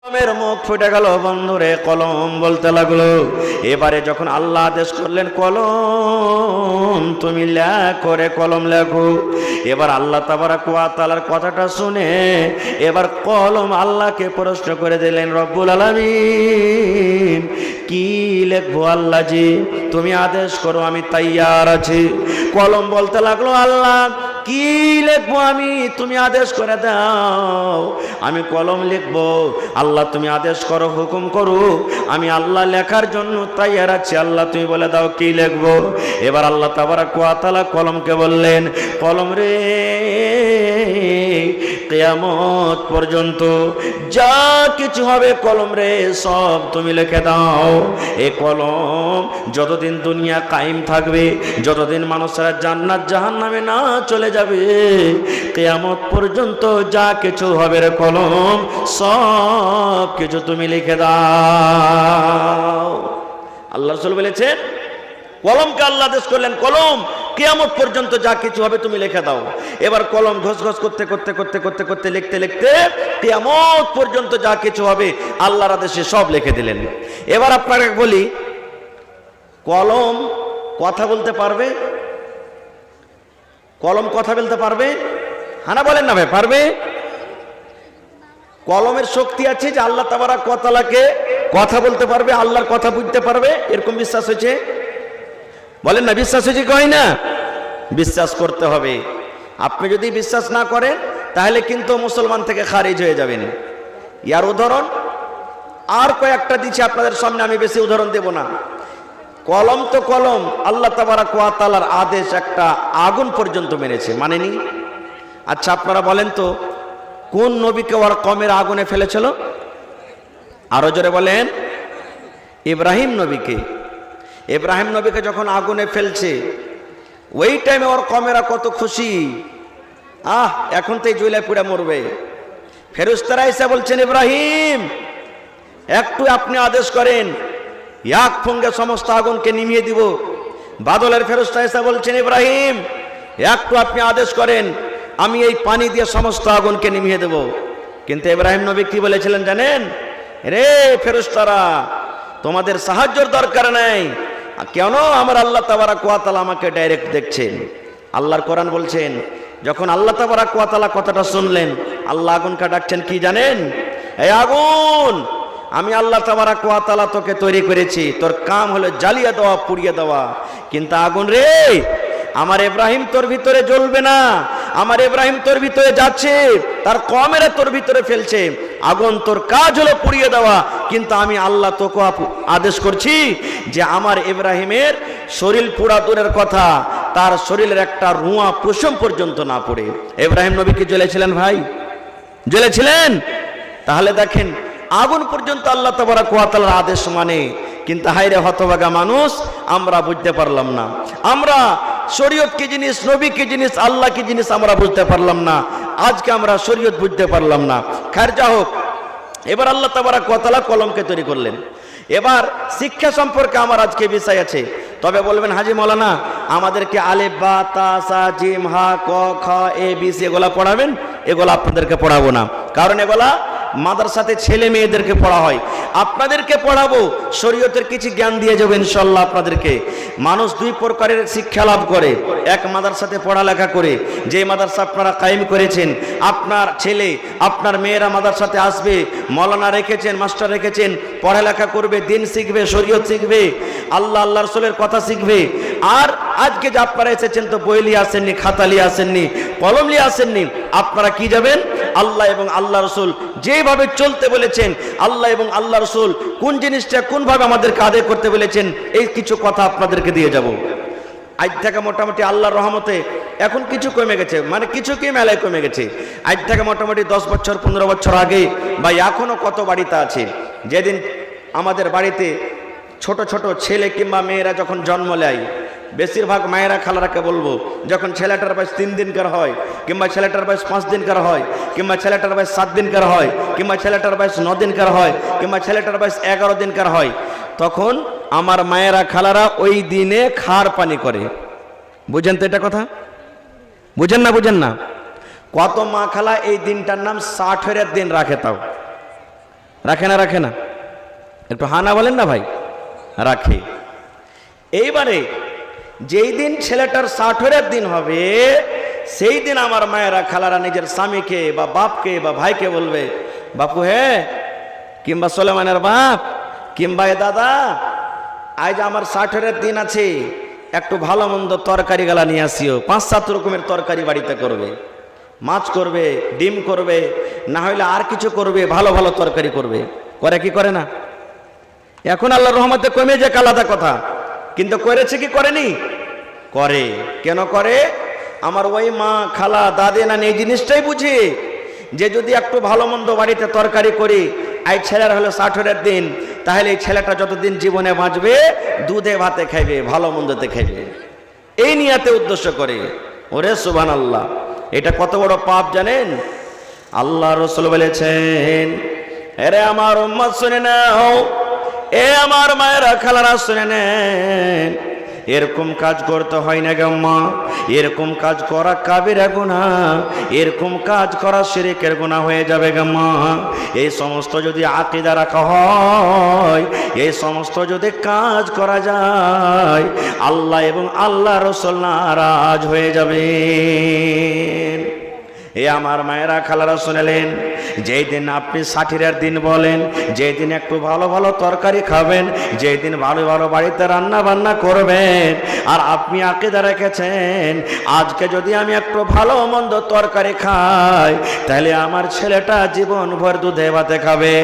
কলমের মুখ ফুটে গেল বন্ধুরে, কলম বলতে লাগলো। এবারে যখন আল্লাহ আদেশ করলেন কলম তুমি লেখো রে, কলম লেখো। এবার আল্লাহ তাবারাক ওয়া তাআলার কথাটা শুনে এবার কলম আল্লাহকে প্রশ্ন করে দিলেন, রব্বুল আলামিন কি লিখবো আল্লাহ জি, তুমি আদেশ করো, আমি তৈয়ার আছি। কলম বলতে লাগলো, আল্লাহ কি লিখবো আমি, তুমি আদেশ করে দাও, আমি কলম লিখবো। আল্লাহ তুমি আদেশ করো, হুকুম করো, আমি আল্লাহ লেখার জন্য তৈয়ার আছি। আল্লাহ তুমি বলে দাও কি লিখবো। এবার আল্লাহ তাবারাক ওয়া তাআলা কলমকে বললেন, কলম রে কিয়ামত পর্যন্ত যা কিছু হবে কলম রে সব তুমি লিখে দাও। এই কলম যতদিন দুনিয়া কায়েম থাকবে, যতদিন মানুষরা জান্নাত জাহান্নামে না চলে যাবে, কিয়ামত পর্যন্ত যা কিছু হবে রে কলম সব কিছু তুমি লিখে দাও। আল্লাহ রাসূল বলেছেন, কলমকে আল্লাহ আদেশ করলেন, কলম কিয়ামত পর্যন্ত যা কিছু হবে তুমি লিখে দাও। এবার কলম ঘসঘস করতে করতে করতে করতে করতে লিখতে লিখতে কিয়ামত পর্যন্ত যা কিছু হবে আল্লাহর আদেশে সব লিখে দিলেন। এবার আপনাকে বলি, কলম কথা বলতে পারবে? কলম কথা বলতে পারবে? হানা বলেন না ভাই, পারবে? কলমের শক্তি আছে যে আল্লাহ তাবারাক ওয়া তাআলাকে কথা বলতে পারবে, আল্লাহর কথা বুঝতে পারবে, এরকম বিশ্বাস হয়েছে? বলেন না, বিশ্বাস হয়েছে কি হয় না? বিশ্বাস করতে হবে। আপনি যদি বিশ্বাস না করেন তাহলে কিন্তু মুসলমান থেকে খারিজ হয়ে যাবেন। ইয়ার উদাহরণ আর কয়েকটা দিচ্ছি আপনাদের সামনে, আমি বেশি উদাহরণ দেব না। কলম তো কলম, আল্লাহ তাবারাক ওয়া তাআলার আদেশ একটা আগুন পর্যন্ত মেনেছে, মানেনি? আচ্ছা আপনারা বলেন তো, কোন নবীকে ওর কমের আগুনে ফেলেছিল? আরো জোরে বলেন। ইব্রাহিম নবীকে। ইব্রাহিম নবীকে যখন আগুনে ফেলছে ওই টাইমে ওর কমেরা কত খুশি, এখন তো জ্বলে পুড়ে মরবে। ফেরেশতারা এসে বলছেন, ইব্রাহিম একটু আপনি আদেশ করেন, এক ফঙ্গে সমস্ত আগুনকে নিভিয়ে দিব। বাদলের ফেরেশতা এসে বলছেন, ইব্রাহিম একটু আপনি আদেশ করেন, আমি এই পানি দিয়ে সমস্ত আগুনকে নিভিয়ে দেব। কিন্তু ইব্রাহিম নবী কি বলেছিলেন জানেন? রে ফেরেশতারা, তোমাদের সাহায্যের দরকার নাই, কেন আমার আল্লাহ তাবারাক ওয়া তাআলা আমাকে ডাইরেক্ট দেখছেন। আল্লাহর কোরআন বলছেন, যখন আল্লাহ তাবারাক ওয়া তাআলা কথাটা শুনলেন, আল্লাহ আগুনকে ডাকছেন, কি জানেন? এই আগুন, আমি আল্লাহ তাবারাক ওয়া তাআলা তোকে তৈরি করেছি, তোর কাম হলো জ্বালিয়ে দেওয়া, পুড়িয়ে দেওয়া। কিন্তু আগুন রে, আমার ইব্রাহিম তোর ভিতরে জ্বলবে না, আমার ইব্রাহিম তোর ভিতরে যাচ্ছে, তার কমেরা তোর ভিতরে ফেলছে। আগুন তোর কাজ হলো পুড়িয়ে দেওয়া, কিন্তু আমি আল্লাহ তোকে আদেশ করছি যে আমার ইব্রাহিমের শরীর পোড়া দূরের কথা, তার শরীরের একটা রুয়া পশম পর্যন্ত না পড়ে। ইব্রাহিম নবী কি জ্বলেছিলেন ভাই? জ্বলেছিলেন? তাহলে দেখেন আগুন পর্যন্ত আল্লাহ তাবারাক ওয়া তাআলার আদেশ মানে। কিন্তু হায়রে হতভাগা মানুষ, আমরা বুঝতে পারলাম না। আমরা শরীয়ত কি জিনিস, নবী কি জিনিস, আল্লাহ কি জিনিস আমরা বুঝতে পারলাম না। আজকে আমরা শরীয়ত বুঝতে পারলাম না। খায়ের যা হোক, এবার আল্লাহ তাবারাক ওয়া তাআলা কলমকে তৈরি করলেন। এবার শিক্ষা সম্পর্কে আমার আজকে বিষয় আছে। তবে বলবেন, হাজি মৌলানা আমাদেরকে আলিফ বা তা সা জিম হা ক খ এ বি সি এগুলা পড়াবেন? এগুলা আপনাদেরকে পড়াবো না, কারণ এগুলা মাদ্রাসাতে ছেলে মেয়েদেরকে পড়া হয়। আপনাদেরকে পড়াবো, শরীয়তের কিছু জ্ঞান দিয়ে যাবো ইনশাআল্লাহ আপনাদেরকে। মানুষ দুই প্রকারের শিক্ষা লাভ করে, এক মাদ্রাসাতে পড়ালেখা করে, যে মাদ্রাসা আপনারা কায়েম করেছেন, আপনার ছেলে আপনার মেয়েরা মাদ্রাসাতে আসবে, মৌলানা রেখেছেন, মাস্টার রেখেছেন, পড়ালেখা করবে, দিন শিখবে, শরীয়ত শিখবে, আল্লাহ আল্লাহ রাসূলের কথা শিখবে। আর আজকে যে আপনারা এসেছেন তো বই নিয়ে আসেননি, খাতা নিয়ে আসেননি, কলম নিয়ে আসেননি, আপনারা কি যাবেন? আল্লাহ এবং আল্লাহ রাসূল যেভাবে চলতে বলেছেন, আল্লাহ এবং আল্লাহ রাসূল কোন জিনিসটা কোনভাবে আমাদেরকে আদায় করতে বলেছেন, এই কিছু কথা আপনাদেরকে দিয়ে যাব। আজ থেকে মোটামুটি আল্লাহর রহমতে এখন কিছু কমে গেছে, মানে কিছু কি মেলায় কমে গেছে। আজ থেকে মোটামুটি 10 বছর 15 বছর আগে বা এখনো কত বাড়িতে আছে, যেদিন আমাদের বাড়িতে ছোট ছোট ছেলে কিংবা মেয়েরা যখন জন্ম নেয়, বেশিরভাগ মায়েরা খালারাকে বলবো, যখন ছেলেটার বয়স 3 দিনকার হয়, কিংবা ছেলেটার বয়স 5 দিনকার হয়, কিংবা ছেলেটার বয়স 7 দিনকার হয়, কিংবা ছেলেটার বয়স 9 দিনকার হয়, কিংবা ছেলেটার বয়স 11 দিনকার হয়, তখন আমার মায়েরা খালারা ওই দিনে খার পানি করে। বুঝেন তো এটা কথা? বুঝেন না? বুঝেন না? কত মা খালা এই দিনটার নাম 60 দিন রাখে। তাও রাখে না রাখে না? একটু হানা বলেন না ভাই। রাখে। এইবারে যেই দিন ছেলেটার 60 দিন হবে সেই দিন আমার মায়েরা খালারা নিজের স্বামীকে বা বাপকে বা ভাইকে বলবে, বাপু হে, কিংবা সোলেমানের বাপ, কিংবা এ দাদা, আজ আমার 60 দিন আছে, একটু ভালো মন্দ তরকারি গালা নিয়ে আসিও। 5-7 রকমের তরকারি বাড়িতে করবে, মাছ করবে, ডিম করবে, না হইলে আর কিছু করবে, ভালো ভালো তরকারি করবে। করে কি করে না? এখন আল্লাহর রহমতে কমে যাক আলাদা কথা, কিন্তু করেছে কি করেনি? করে। কেন করে? আমার ওই মা, খালা, দাদি না এই জিনিসটাই বুঝি যে যদি একটু ভালো মন্দ বাড়িতে তরকারি করি, এই ছেলের হলো 60 দিন, তাহলে এই ছেলেটা যতদিন জীবনে বাঁচবে দুধে ভাতে খাইবে, ভালো মন্দতে খাইবে, এই নিয়াতে উদ্দেশ্য করে। ওরে সুবহানাল্লাহ, এটা কত বড় পাপ জানেন? আল্লাহ রাসূল বলেছেন, এরে আমার উম্মত শুনে নাও, এ আমার মায়েরা খালারা শুনে নেন, এরকম কাজ করতে হয় না গাম্মা, এরকম কাজ করা কাবিরা গুনাহ, এরকম কাজ করা শিরকের গুনাহ হয়ে যাবে গাম্মা। এই সমস্ত যদি আকীদা রাখা হয়, এই সমস্ত যদি কাজ করা যায়, আল্লাহ এবং আল্লাহ রাসূল নারাজ হয়ে যাবেন। এ আমার মায়েরা খালারা শুনলেন, যেই দিন আপনি 60 দিন বলেন, যেই দিন একটু ভালো ভালো তরকারি খাবেন, যেই দিন ভালো ভালো বাড়িতে রান্না বান্না করবেন, আর আপনি আকীদা রেখেছেন আজকে যদি আমি একটু ভালো মন্দ তরকারি খাই, তাহলে আমার ছেলেটা জীবন ভর দুধে ভাতে খাবে।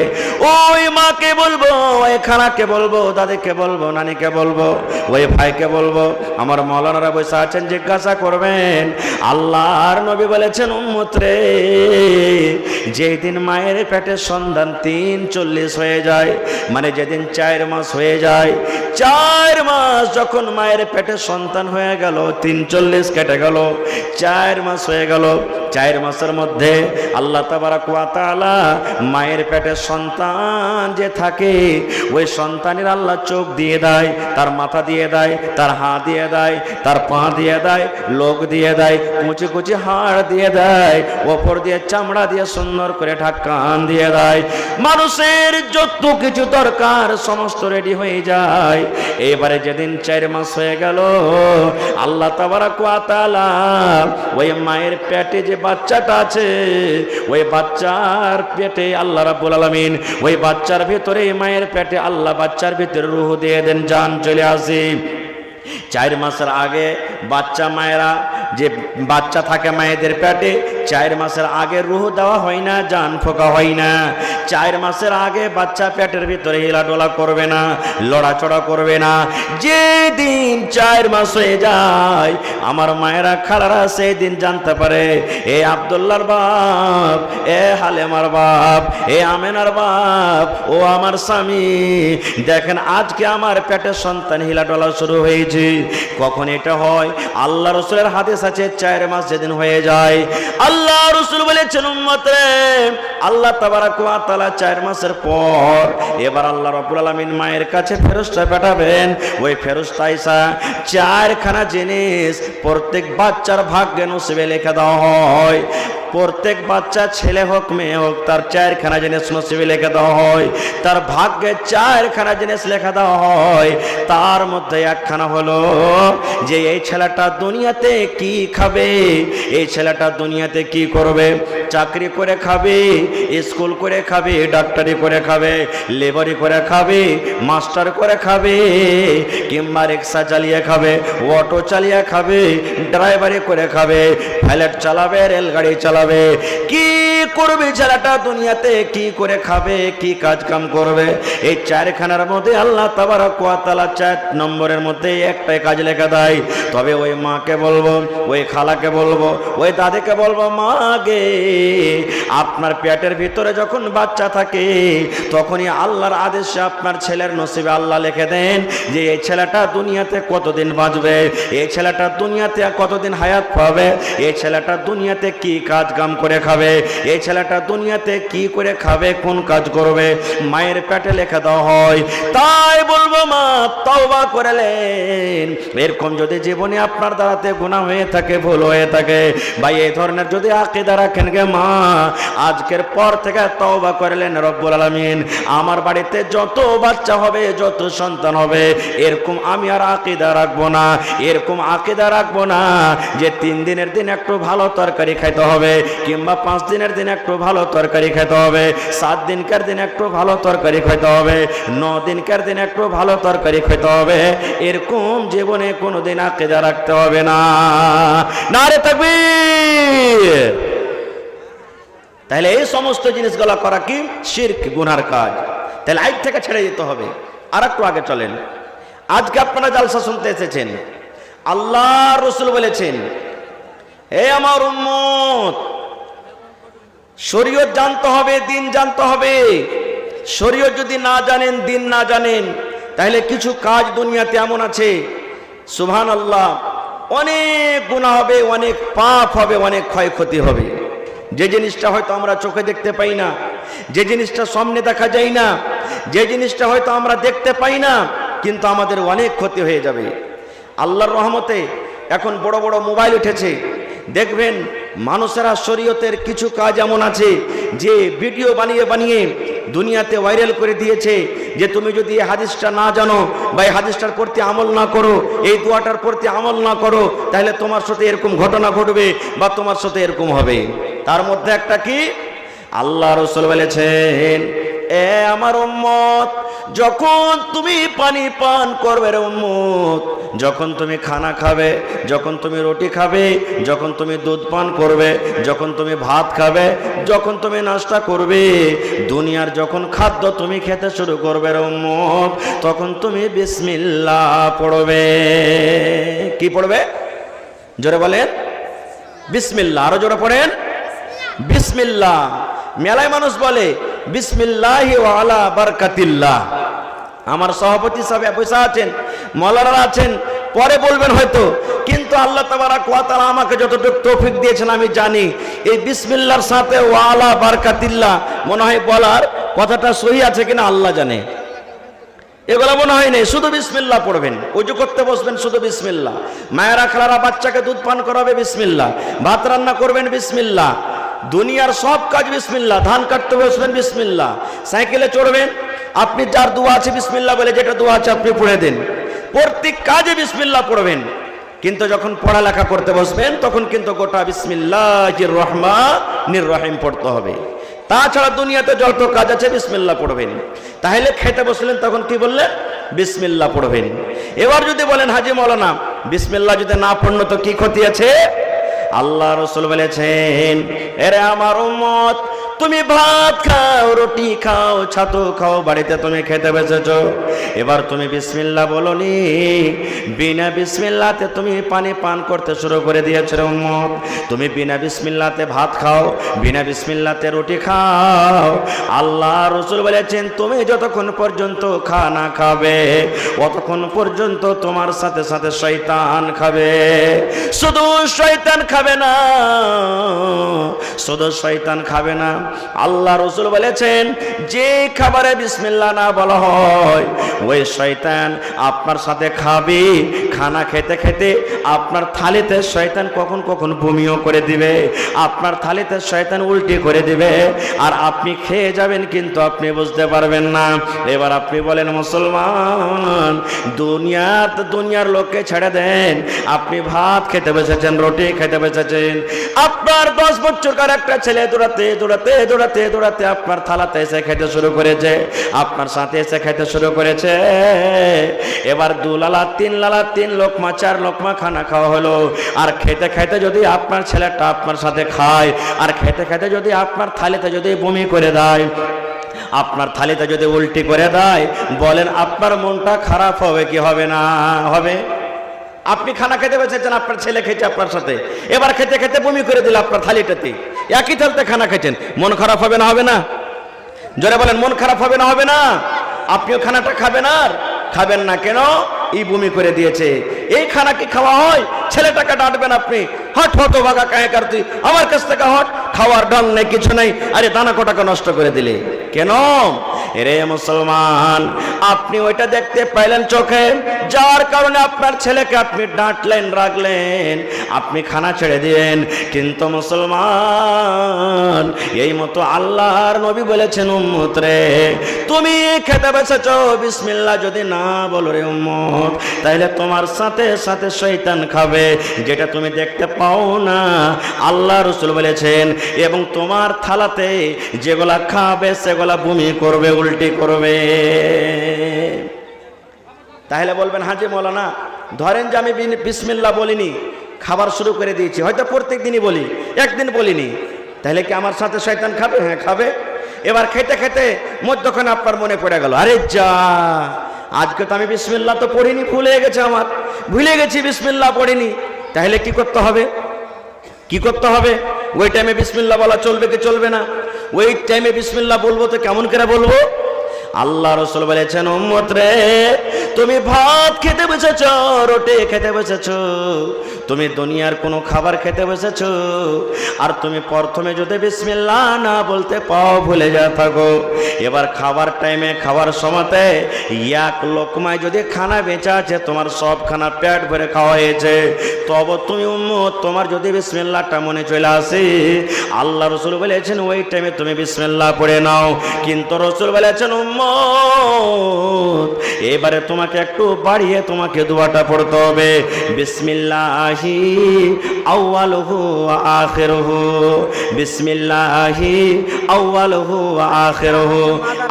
ওই মাকে বলবো, ওই খালাকে বলবো, দাদিকে বলবো, নানিকে বলবো, ওই ভাইকে বলবো, আমার মাওলানারা বসে আছেন, জিজ্ঞাসা করবেন। আল্লাহর নবী বলেছেন, উম্মত রে, যেই দিন মায়ের পেটে সন্তান 43 হয়ে যায়, মানে যেদিন 4 মাস হয়ে যায়, 4 মাস যখন মায়ের পেটে সন্তান হয়ে গেল, 43 কেটে গেল, 4 মাস হয়ে গেল, 4 মাসের মধ্যে আল্লাহ তাবারাক ওয়া তাআলা মায়ের পেটে সন্তান যে থাকে, ওই সন্তানের আল্লাহ চোখ দিয়ে দেয়, তার মাথা দিয়ে দেয়, তার হাত দিয়ে দেয়, তার পা দিয়ে দেয়, লোক দিয়ে দেয়, কুচি কুচি হাড় দিয়ে দেয়, ওপর দিয়ে চামড়া দিয়ে সুন্দর করে ঢাকান দিয়ে দেয়। মানুষের যত কিছু দরকার সমস্ত রেডি হয়ে যায়। এবারে যেদিন 4 মাস হয়ে গেল, আল্লাহ তাবারাক ওয়া তাআলা ওই মায়ের পেটে যে বাচ্চাটা আছে, ওই বাচ্চার পেটে আল্লাহ রাব্বুল আলামিন ওই বাচ্চার ভিতরে, মায়ের পেটে আল্লাহ বাচ্চার ভিতরে রূহ দিয়ে দেন, জান চলে আসে। 4 মাসের আগে বাচ্চা মায়েরা যে বাচ্চা থাকে মায়েদের পেটে, 4 মাসের আগে রূহ দেওয়া হয় না, জান ফোঁকা হয় না। 4 মাসের আগে বাচ্চা পেটের ভিতরে হিলাডোলা করবে না, লড়াচড়া করবে না। যেদিন 4 মাস হয়ে যায়, আমার মায়েরা খালারা সেই দিন জানতে পারে, এ আব্দুল্লাহর বাপ, এ হালেমার বাপ, এ আমেনার বাপ, ও আমার স্বামী, দেখেন আজকে আমার পেটে সন্তান হিলাডোলা শুরু হয়েছে। কখন এটা হয়? আল্লাহ রাসূলের হাদিস আছে, 4 মাস যেদিন হয়ে যায়, আল্লাহ রাসূল বলেছেন, উম্মত রে, আল্লাহ তাবারাক ওয়া তাআলা 4 মাসের পর এবার আল্লাহ রাব্বুল আলামিন মায়ের কাছে ফেরেশতা পাঠাবেন। ওই ফেরেশতা আইসা 4খানা জিনিস প্রত্যেক বাচ্চার ভাগ্যে নসিবে লেখা দেওয়া হয়। প্রত্যেক বাচ্চা ছেলে হোক মেয়ে হোক, তার 4খানা জিনিস নসিবে লেখা দেওয়া হয়, তার ভাগ্যে 4খানা জিনিস লেখা দেওয়া হয়। তার মধ্যে একখানা হলো যে এই ছেলেটা দুনিয়াতে কি খাবে, এই ছেলেটা দুনিয়াতে কি করবে। চাকরি করে খাবে, স্কুল করে খাবে, ডাক্তারি করে খাবে, লেবারি করে খাবে, মাস্টার করে খাবে, কিংবা রিক্সা চালিয়ে খাবে, অটো চালিয়ে খাবে, ড্রাইভারি করে খাবে, ফ্লাইট চালাবে, রেলগাড়ি চালাবে, কি করবে ছেলেটা দুনিয়াতে, কি করে খাবে, কি কাজ কাম করবে। এই 4খানার মধ্যে আল্লাহ তাবারাক ওয়া তাআলা 4 নম্বরের মধ্যে একটাই কাজ লেখা দেয়। তবে ওই মাকে বলবো, ওই খালাকে বলবো, ওই দাদিকে বলবো, মা গে, আপনার পেটের ভিতরে যখন বাচ্চা থাকে, তখনই আল্লাহর আদেশে আপনার ছেলের নসিবে আল্লাহ লিখে দেন যে এই ছেলেটা দুনিয়াতে কতদিন বাঁচবে, এই ছেলেটা দুনিয়াতে কতদিন হায়াত পাবে, এই ছেলেটা দুনিয়াতে কি কাজ কাম করে খাবে, এই ছেলেটা দুনিয়াতে কি করে খাবে, কোন কাজ করবে, মায়ের পেটে লেখা দেওয়া হয়। তাই বলবো, মা তওবা করলেন। এরকম যদি জীবনে আপনার দ্বারাতে গুনাহ হয়ে থাকে, ভুল হয়ে থাকে, ভাই এই ধরনের যদি আকীদা রাখেন গে মা আজকের পর থেকে তওবা করলেন রব্বুল আলামিন, আমার বাড়িতে যত বাচ্চা হবে, যত সন্তান হবে, এরকম আমি আর আকীদা রাখবো না, এরকম আকীদা রাখবো না যে 3 দিনের দিন একটু ভালো তরকারি খাইতে হবে, কিংবা 5 দিনের দিন একটু ভালো তরকারি খেতে হবে, 7 দিনকার দিন একটু ভালো তরকারি খেতে হবে, 9 দিনকার দিন একটু ভালো তরকারি খেতে হবে, এরকম জীবনে কোনোদিন আকীদা রাখতে হবে না। নারে তাকবীর। তাহলে এই সমস্ত জিনিসগুলো করা কি শিরক, গুনার কাজ। তাহলে আজ থেকে ছেড়ে দিতে হবে। আর একটু আগে চলেন। আজকে আপনারা জালসা শুনতে এসেছেন, আল্লাহ রাসূল বলেছেন, হে আমার উম্মত, শরীয়ত জানতে হবে, দিন জানতে হবে। শরীয়ত যদি না জানেন, দিন না জানেন, তাহলে কিছু কাজ দুনিয়াতে এমন আছে, সুবহানাল্লাহ, অনেক গুনাহ হবে, অনেক পাপ হবে, অনেক ক্ষয়ক্ষতি হবে। যে জিনিসটা হয়তো আমরা চোখে দেখতে পাই না, যে জিনিসটা সামনে দেখা যায় না, যে জিনিসটা হয়তো আমরা দেখতে পাই না, কিন্তু আমাদের অনেক ক্ষতি হয়ে যাবে। আল্লাহর রহমতে এখন বড় বড় মোবাইল উঠেছে, দেখবেন মানুষেরা শরীয়তের কিছু কাজ এমন আছে যে ভিডিও বানিয়ে বানিয়ে দুনিয়াতে ভাইরাল করে দিয়েছে, যে তুমি যদি এই হাদিসটা না জানো বা এই হাদিসটার প্রতি আমল না করো, এই দোয়াটার প্রতি আমল না করো, তাহলে তোমার সাথে এরকম ঘটনা ঘটবে বা তোমার সাথে এরকম হবে। তার মধ্যে একটা কি, আল্লাহ রাসূল বলেছেন, এ আমার উম্মত, যখন তুমি পানি পান করবে রে উম্মত, যখন তুমি খানা খাবে, যখন তুমি রুটি খাবে, যখন তুমি দুধ পান করবে, যখন তুমি ভাত খাবে, যখন তুমি নাস্তা করবে, দুনিয়ার যখন খাদ্য তুমি খেতে শুরু করবে রে উম্মত, তখন তুমি বিসমিল্লাহ পড়বে। কি পড়বে? জোরে বলেন বিসমিল্লাহ। আরো জোরে পড়েন বিসমিল্লাহ। মেলায় মানুষ বলে বিসমিল্লাহি ওয়া আলা বারাকাতিল্লাহ। আমার সভাপতি সাহেব বসে আছেন, মওলানা আছেন, পরে বলবেন হয়তো, কিন্তু আল্লাহ তাবারাক ওয়া তাআলা আমাকে যতটুকু তৌফিক দিয়েছেন আমি জানি এই বিসমিল্লাহর সাথে ওয়া আলা বারাকাতিল্লাহ মনে হয় বলার কথাটা সহি আছে কিনা আল্লাহ জানে। এগুলো মনে হয় নেই, শুধু বিসমিল্লাহ পড়বেন। ওযু করতে বসবেন, শুধু বিসমিল্লাহ। মায়েরা খালারা বাচ্চাকে দুধ পান করাবে, বিসমিল্লাহ। ভাত রান্না করবেন, বিসমিল্লাহ। দুনিয়ার সব কাজ বিসমিল্লাহ। ধান কাটতে বসবেন, বিসমিল্লাহ। সাইকেলে চড়বেন, আপনি যার দোয়া আছে বিসমিল্লাহ বলে, যেটা দোয়া আছে আপনি পড়ে দেন। প্রত্যেক কাজে বিসমিল্লাহ পড়বেন। কিন্তু যখন পড়ালেখা করতে বসবেন তখন কিন্তু গোটা বিসমিল্লাহির রহমানির রহিম পড়তে হবে। তাছাড়া দুনিয়াতে যত কাজ আছে বিসমিল্লাহ পড়বেন। তাহলে খেতে বসলেন তখন কি বললেন? বিসমিল্লাহ পড়বেন। এবার যদি বলেন হাজী মাওলানা বিসমিল্লাহ যদি না পড়লো তো কি ক্ষতি আছে? আল্লাহ রাসূল বলেছেন, এরে আমার উম্মত, তুমি ভাত খাও, রুটি খাও, ছাতু খাও, বাড়িতে তুমি খেতে বসেছো, এবার তুমি বিসমিল্লাহ বলনি, বিনা বিসমিল্লাহতে তুমি পানি পান করতে শুরু করে দিয়েছো উম্মত। তুমি বিনা বিসমিল্লাহতে ভাত খাও, বিনা বিসমিল্লাহতে রুটি খাও। আল্লাহ রাসূল বলেছেন, তুমি যতক্ষণ পর্যন্ত খানা খাবে ততক্ষণ পর্যন্ত তোমার সাথে সাথে শয়তান খাবে। শুধু শয়তান খাবে না, শুধু শয়তান খাবে না, আল্লাহ রাসূল বলেছেন যে খাবারে বিসমিল্লাহ না বলা হয় ওই শয়তান আপনার সাথে খাবে। খানা খেতে খেতে আপনার থালিতে শয়তান কখন কখন বমিও করে দিবে, আপনার থালিতে শয়তান উল্টি করে দিবে, আর আপনি খেয়ে যাবেন কিন্তু আপনি বুঝতে পারবেন না। এবার আপনি বলেন মুসলমান, দুনিয়ার লোককে ছেড়ে দেন, আপনি ভাত খেতে বসেছেন, রুটি খেতে বসেছেন, আপনার 10 বছরকার একটা ছেলে দৌড়াতে দৌড়াতে দৌড়াতে দৌড়াতে আপনার থালাতে এসে খেতে শুরু করেছে, আপনার সাথে এসে খেতে শুরু করেছে। এবার 2 লালা 3 লালা 3 লোকমা 4 লোকমা খানা খাওয়া হলো, আর খেতে খেতে যদি আপনার ছেলেটা আপনার সাথে খায়, আর খেতে খেতে যদি আপনার থালিতে যদি বমি করে দেয়, আপনার থালিতে যদি উল্টি করে দেয়, বলেন আপনার মনটা খারাপ হবে কি হবে না? হবে। আপনি খানা খেতে বসেছেন, আপনার ছেলে খেয়েছে আপনার সাথে, এবার খেতে খেতে বমি করে দিল আপনার থালিটাতে, একই থালিতে খানা খেয়েছেন, মন খারাপ হবে না হবে না? জোরে বলেন, মন খারাপ হবে না হবে না? আপনিও খানাটা খাবেন আর খাবেন না কেন? এই বমি করে দিয়েছে। এই খানা কি খাওয়া হয়? ছেলেটাকে ডাঁটবেন আপনি, হট হতো ভাগা কায়ে কার তুই আমার কাছ থেকে হট, খাওয়ার ঢং নেই কিছু নেই, আরে দানা কটাকে নষ্ট করে দিলে কেন? রে মুসলমান, আপনি ওইটা দেখতে পাইলেন চোখে, যার কারণে আপনার ছেলেকে আপনি ডাঁটলেন, রাখলেন, আপনি খানা ছেড়ে দিলেন। কিন্তু মুসলমান, এই মতো আল্লাহর নবী বলেছেন, উম্মত রে, তুমি খেতে বসেছ, বিসমিল্লাহ যদি না বলো রে উম্মত, তাহলে তোমার সাথে সাথে শয়তান খাবে, যেটা তুমি দেখতে পাও না। আল্লাহ রাসূল বলেছেন, এবং তোমার থালাতে যেগুলা খাবে সেগুলা বমি করবে, উল্টি করবে। তাহলে বলবেন, হাজি মৌলানা, ধরেন যে আমি বিসমিল্লাহ বলিনি, খাবার শুরু করে দিয়েছি, হয়তো প্রত্যেক দিনই বলি, একদিন বলিনি, তাহলে কি আমার সাথে শয়তান খাবে? হ্যাঁ, খাবে। এবার খেতে খেতে মধ্যখানে আপনার মনে পড়ে গেল, আরে যা, আজকে তো আমি বিসমিল্লাহ তো পড়িনি, ভুলে গেছে, আমার ভুলে গেছি বিসমিল্লাহ পড়িনি। তাহলে কি করতে হবে? কি করতে হবে? ওই টাইমে বিসমিল্লাহ বলা চলবে কি চলবে না? ওই টাইমে বিসমিল্লাহ বলবো তো কেমন করে বলবো? আল্লাহ রাসূল বলেছেন, উম্মত রে, তুমি ভাত খেতে বসেছো, রুটি খেতে বসেছো, তুমি দুনিয়ার কোনো খাবার খেতে বসেছো, আর তুমি প্রথমে যদি বিসমিল্লাহ না বলতে পাও, ভুলে যা থাকো, এবার খাবার টাইমে, খাবার সময়তে এক লোকমায় যদি খানা বেঁচে আছে, তোমার সব খানা পেট ভরে খাওয়া হয়েছে, তবে তুমি উম্মত, তোমার যদি বিসমিল্লাহটা মনে চলে আসে, আল্লাহ রাসূল বলেছেন ওই টাইমে তুমি বিসমিল্লাহ পড়ে নাও। কিন্তু রাসূল বলেছেন, উম্মত, এবারে তোমাকে একটু বাড়িয়ে তোমাকে দোয়াটা পড়তে হবে, বিসমিল্লাহি আউয়ালুহু ওয়া আখিরুহু, বিসমিল্লাহি আউয়ালুহু ওয়া আখিরুহু।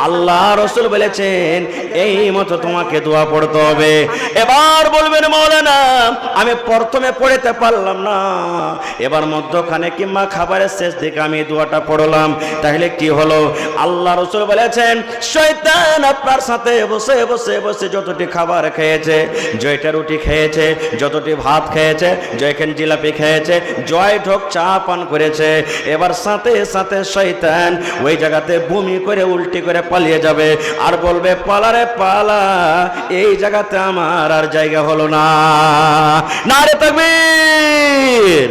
আল্লাহ রাসূল বলেছেন এই মতো তোমাকে দোয়া পড়তে হবে। এবার বলবেন, মাওলানা, আমি প্রথমে পড়তে পারলাম না, এবার মধ্যখানে কিংবা খাবারের শেষ দিকে আমি দোয়াটা পড়লাম, তাহলে কি হলো? আল্লাহ রাসূল বলেছেন, শয়তান আপনার সাথে বসে বসে বসে যতটি খাবার খেয়েছে, জয়টা রুটি খেয়েছে, যতটি ভাত খেয়েছে, জয়খান জিলাপি খেয়েছে, জয় ঢোক চা পান করেছে, এবার সাথে সাথে শয়তান ওই জায়গাতে বমি করে উল্টি করে পালিয়ে যাবে, আর বলবে, পালারে পালা, এই জায়গাতে আমার আর জায়গা হলো না। নারে তাকবীর!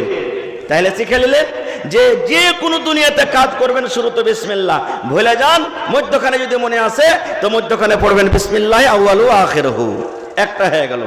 তাহলে শিখে নিলেন যে যে কোনো দুনিয়াতে কাজ করবেন, শুরুতে বিসমিল্লাহ, ভুলে যান, মধ্যখানে যদি মনে আসে তো মধ্যখানে পড়বেন বিসমিল্লাহ আউয়ালু আখিরহু, একটা হয়ে গেল।